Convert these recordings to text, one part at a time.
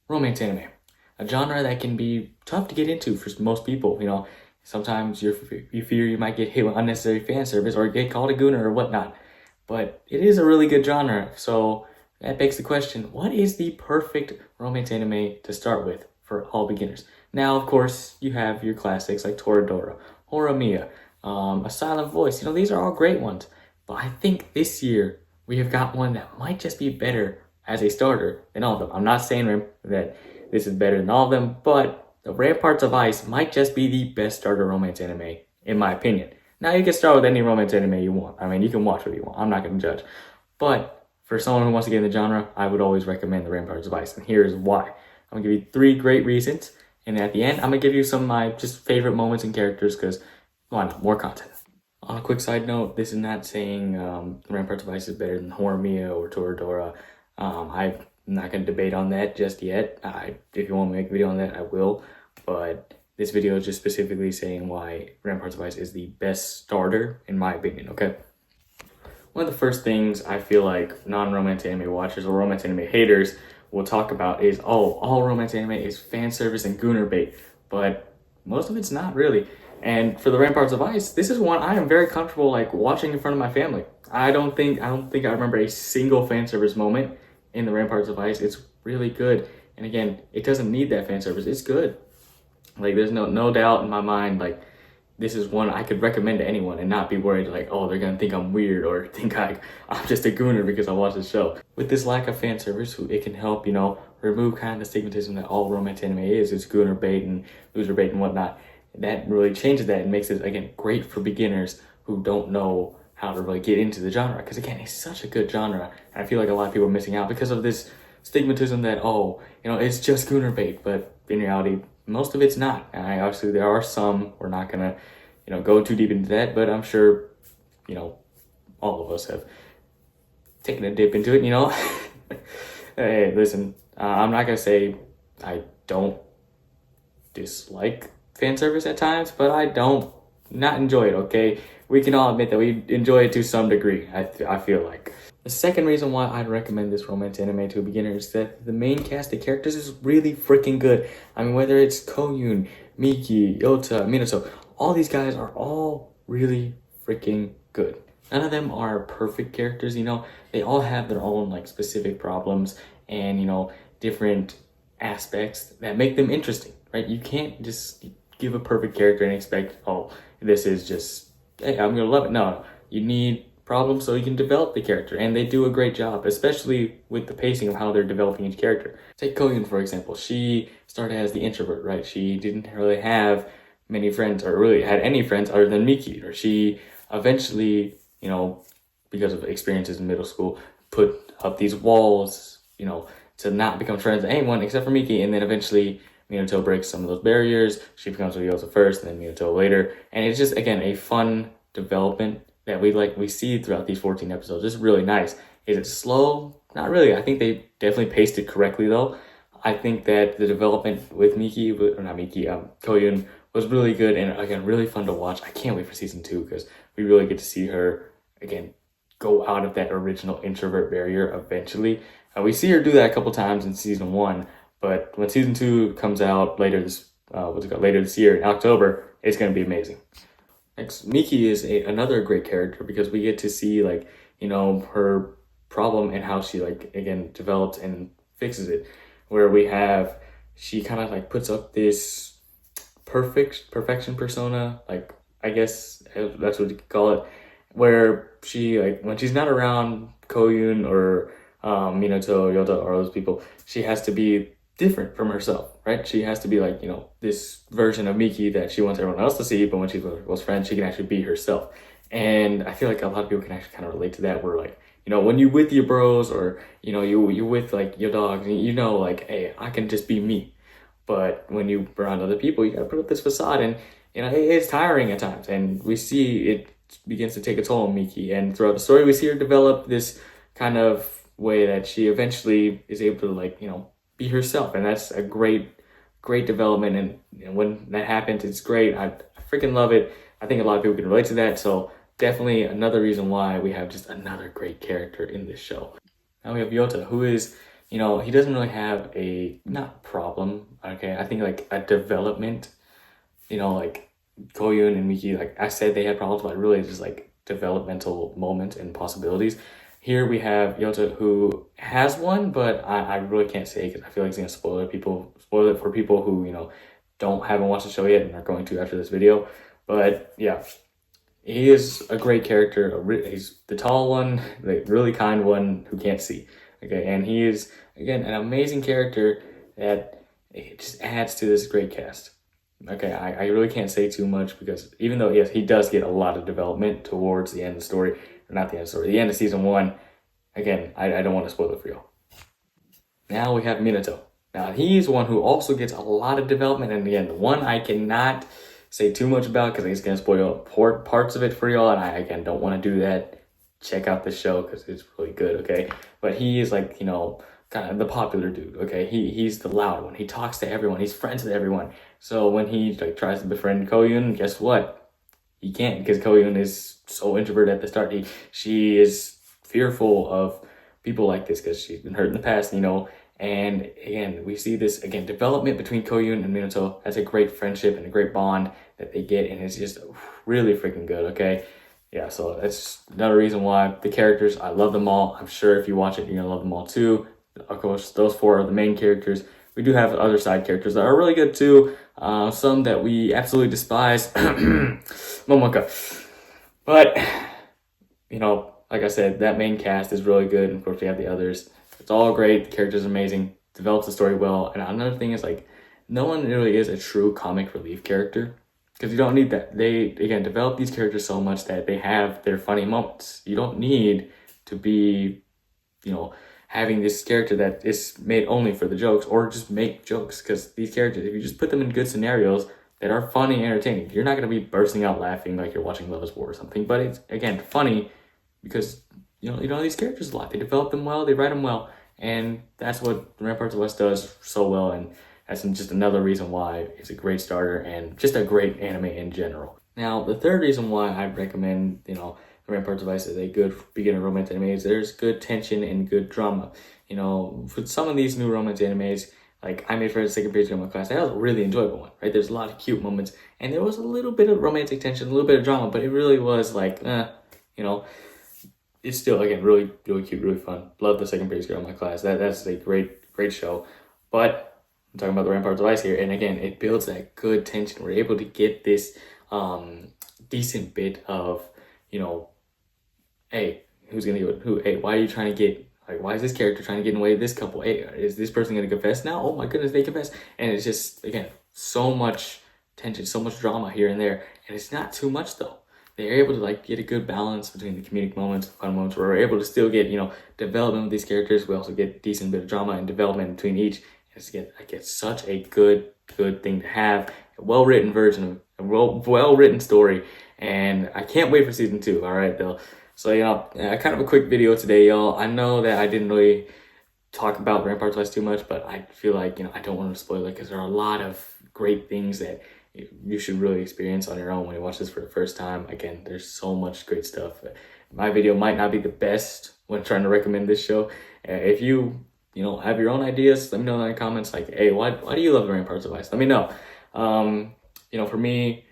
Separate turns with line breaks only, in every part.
romance anime. A genre that can be tough to get into for most people, you know. Sometimes you fear you might get hit with unnecessary fan service or get called a gooner or whatnot. But it is a really good genre, so that begs the question, what is the perfect romance anime to start with for all beginners? Now, of course, you have your classics like Toradora, Horimiya, A Silent Voice. You know, these are all great ones. But I think this year we have got one that might just be better as a starter than all of them. I'm not saying that this is better than all of them, but the Ramparts of Ice might just be the best starter romance anime, in my opinion. Now, you can start with any romance anime you want. I mean, you can watch what you want. I'm not going to judge. But for someone who wants to get in the genre, I would always recommend the Ramparts of Ice. And here's why. I'm going to give you 3 great reasons. And at the end, I'm going to give you some of my just favorite moments and characters because, why not? More content. On a quick side note, this is not saying Ramparts of Ice is better than Horimiya or Toradora. I'm not going to debate on that just yet. If you want me to make a video on that, I will. But this video is just specifically saying why Ramparts of Ice is the best starter, in my opinion, okay? One of the first things I feel like non-romance anime watchers or romance anime haters will talk about is, oh, all romance anime is fan service and gooner bait. But most of it's not really. And for the Ramparts of Ice, this is one I am very comfortable like watching in front of my family. I don't think I remember a single fan service moment in the Ramparts of Ice. It's really good. And again, it doesn't need that fan service. It's good. Like, there's no doubt in my mind, like, this is one I could recommend to anyone and not be worried, like, oh, they're gonna think I'm weird or think I'm just a gooner because I watch this show. With this lack of fan service, it can help, you know, remove kind of the stigmatism that all romance anime is. It's gooner bait and loser bait and whatnot. That really changes that and makes it, again, great for beginners who don't know how to really get into the genre. Because, again, it's such a good genre. And I feel like a lot of people are missing out because of this stigmatism that, oh, you know, it's just gooner bait. But in reality, most of it's not. And obviously, there are some. We're not going to, you know, go too deep into that. But I'm sure, you know, all of us have taken a dip into it, you know. Hey, listen, I'm not going to say I don't dislike fan service at times, but I don't not enjoy it, okay? We can all admit that we enjoy it to some degree, I feel like. The second reason why I'd recommend this romance anime to a beginner is that the main cast of characters is really freaking good. I mean, whether it's Koyun, Miki, Yota, Minato, all these guys are all really freaking good. None of them are perfect characters, you know? They all have their own, like, specific problems and, you know, different aspects that make them interesting, right? You can't just give a perfect character and expect, oh, this is just, hey, I'm gonna love it. No, you need problems so you can develop the character, and they do a great job, especially with the pacing of how they're developing each character. Take Koyun, for example. She started as the introvert, right? She didn't really have many friends, or really had any friends other than Miki, or she eventually, you know, because of experiences in middle school, put up these walls, you know, to not become friends with anyone except for Miki, and then eventually Minato breaks some of those barriers. She becomes Ryota first, and then Minato later. And it's just, again, a fun development that we see throughout these 14 episodes. It's really nice. Is it slow? Not really. I think they definitely paced it correctly, though. I think that the development with Koyun was really good and, again, really fun to watch. I can't wait for season 2 because we really get to see her, again, go out of that original introvert barrier eventually. We see her do that a couple times in season 1, but when season 2 comes out later this year in October, it's going to be amazing. Next, Miki is another great character because we get to see, like, you know, her problem and how she, like, again, develops and fixes it. Where she kind of, like, puts up this perfection persona, like, I guess that's what you could call it, where she, like, when she's not around Koyun or Minato, Yota, or those people, she has to be different from herself, right? She has to be like, you know, this version of Miki that she wants everyone else to see, but when she's with her close friends, she can actually be herself. And I feel like a lot of people can actually kind of relate to that, where, like, you know, when you're with your bros or, you know, you're with, like, your dogs, you know, like, hey, I can just be me. But when you're around other people, you gotta put up this facade, and, you know, it's tiring at times. And we see it begins to take a toll on Miki. And throughout the story, we see her develop this kind of way that she eventually is able to, like, you know, be herself. And that's a great development. And when that happens, it's great. I freaking love it. I think a lot of people can relate to that. So definitely another reason why we have just another great character in this show. Now we have Yota, who is you know, he doesn't really have a, not problem, okay, I think like a development, you know, like Koyun and Miki, like I said, they had problems, but really just like developmental moments and possibilities. Here we have Yota who has one, but I really can't say because I feel like it's gonna spoil it for people who, you know, haven't watched the show yet and are going to after this video. But yeah, he is a great character. He's the tall one, the really kind one who can't see. Okay, and he is again an amazing character that it just adds to this great cast. Okay, I really can't say too much because even though yes, he does get a lot of development towards the end of the story, or not the end of the story, the end of season one. Again, I don't want to spoil it for you. Now we have Minato. Now he's one who also gets a lot of development, and again, the one I cannot say too much about because it's gonna spoil parts of it for y'all, and I again don't want to do that. Check out the show because it's really good, okay? But he is like, you know, kind of the popular dude, okay? He's the loud one. He talks to everyone. He's friends with everyone. So when he like tries to befriend Koyun, guess what? He can't because Koyun is so introverted at the start. She is fearful of people like this because she's been hurt in the past, you know. And again, we see this again development between Koyun and Minato. That's a great friendship and a great bond that they get, and it's just really freaking good. Okay, yeah. So that's another reason why the characters, I love them all. I'm sure if you watch it, you're gonna love them all too. Of course, those four are the main characters. We do have other side characters that are really good too. Some that we absolutely despise, Momoka. But you know, like I said, that main cast is really good. And of course, we have the others. It's all great. The character's amazing. Develops the story well. And another thing is like, no one really is a true comic relief character because you don't need that. They again develop these characters so much that they have their funny moments. You don't need to be, you know, having this character that is made only for the jokes or just make jokes because these characters, if you just put them in good scenarios that are funny and entertaining, you're not going to be bursting out laughing like you're watching Love is War or something. But it's again funny because you know these characters a lot. They develop them well, they write them well, and that's what Ramparts of Ice does so well. And that's just another reason why it's a great starter and just a great anime in general. Now, the third reason why I recommend, you know, Ramparts of Ice is a good beginner romance anime is there's good tension and good drama. You know, for some of these new romance animes, like I Made Friends Second Period Drama Class, that was a really enjoyable one, right? There's a lot of cute moments, and there was a little bit of romantic tension, a little bit of drama, but it really was like, you know, it's still again really cute, really fun. Love the Second Period Drama Class. That's a great show. But I'm talking about the Ramparts of Ice here, and again, it builds that good tension. We're able to get this decent bit of, you know, hey, who's gonna get who? Hey, why are you trying to get, like, why is this character trying to get in the way of this couple? Hey, is this person gonna confess now? Oh my goodness, they confess. And it's just, again, so much tension, so much drama here and there. And it's not too much though. They're able to like get a good balance between the comedic moments, fun moments, where we're able to still get, you know, development with these characters. We also get decent bit of drama and development between each. I get such a good thing to have. A well-written version of a well-written story. And I can't wait for season 2. All right, though. So, you know, kind of a quick video today, y'all. I know that I didn't really talk about Ramparts of Ice too much, but I feel like, you know, I don't want to spoil it because there are a lot of great things that you should really experience on your own when you watch this for the first time. Again, there's so much great stuff. My video might not be the best when trying to recommend this show. If you know, have your own ideas, let me know in the comments. Like, hey, why do you love the Ramparts of Ice? Let me know. You know, for me,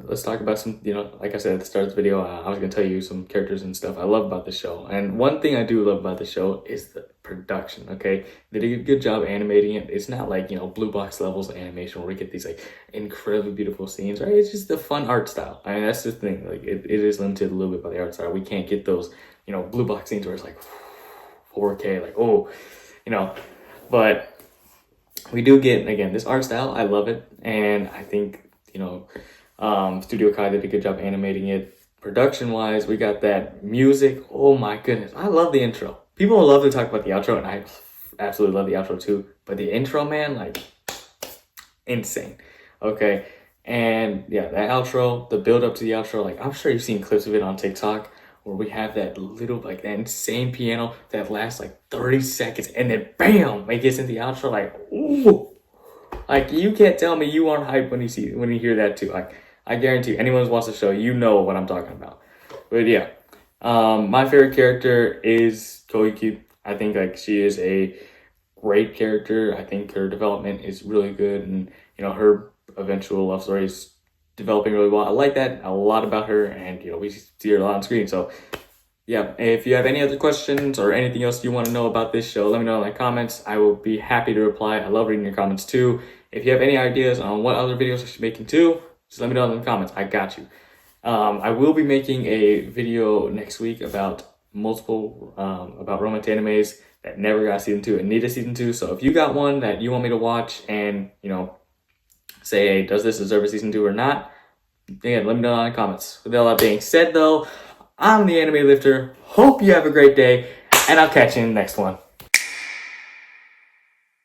let's talk about some, you know, like I said at the start of the video, I was going to tell you some characters and stuff I love about the show. And one thing I do love about the show is the production, okay? They did a good job animating it. It's not like, you know, blue box levels of animation where we get these, like, incredibly beautiful scenes, right? It's just the fun art style. I mean, that's the thing. Like, it is limited a little bit by the art style. We can't get those, you know, blue box scenes where it's like 4K, like, oh, you know. But we do get, again, this art style. I love it. And I think, you know, Studio Kai did a good job animating it. Production wise, we got that music. Oh my goodness, I love the intro. People love to talk about the outro, and I absolutely love the outro too. But the intro, man, like, insane. Okay, and yeah, that outro, the build up to the outro, like, I'm sure you've seen clips of it on TikTok where we have that little, like, that insane piano that lasts like 30 seconds, and then bam, it gets into the outro. Like, ooh, like, you can't tell me you aren't hyped when you hear that too. Like, I guarantee you, anyone who's watched the show, you know what I'm talking about. But yeah, my favorite character is Koyuki. I think, like, she is a great character. I think her development is really good, and her eventual love story is developing really well. I like that a lot about her, and we see her a lot on screen. So yeah, if you have any other questions or anything else you want to know about this show, let me know in the comments. I will be happy to reply. I love reading your comments too. If you have any ideas on what other videos I should be making too, just let me know in the comments. I got you. I will be making a video next week about multiple about romantic animes that never got season 2 and need a season 2. So if you got one that you want me to watch and say, hey, does this deserve a season 2 or not? Again, let me know in the comments. With all that being said though, I'm the Anime Lifter. Hope you have a great day, and I'll catch you in the next one.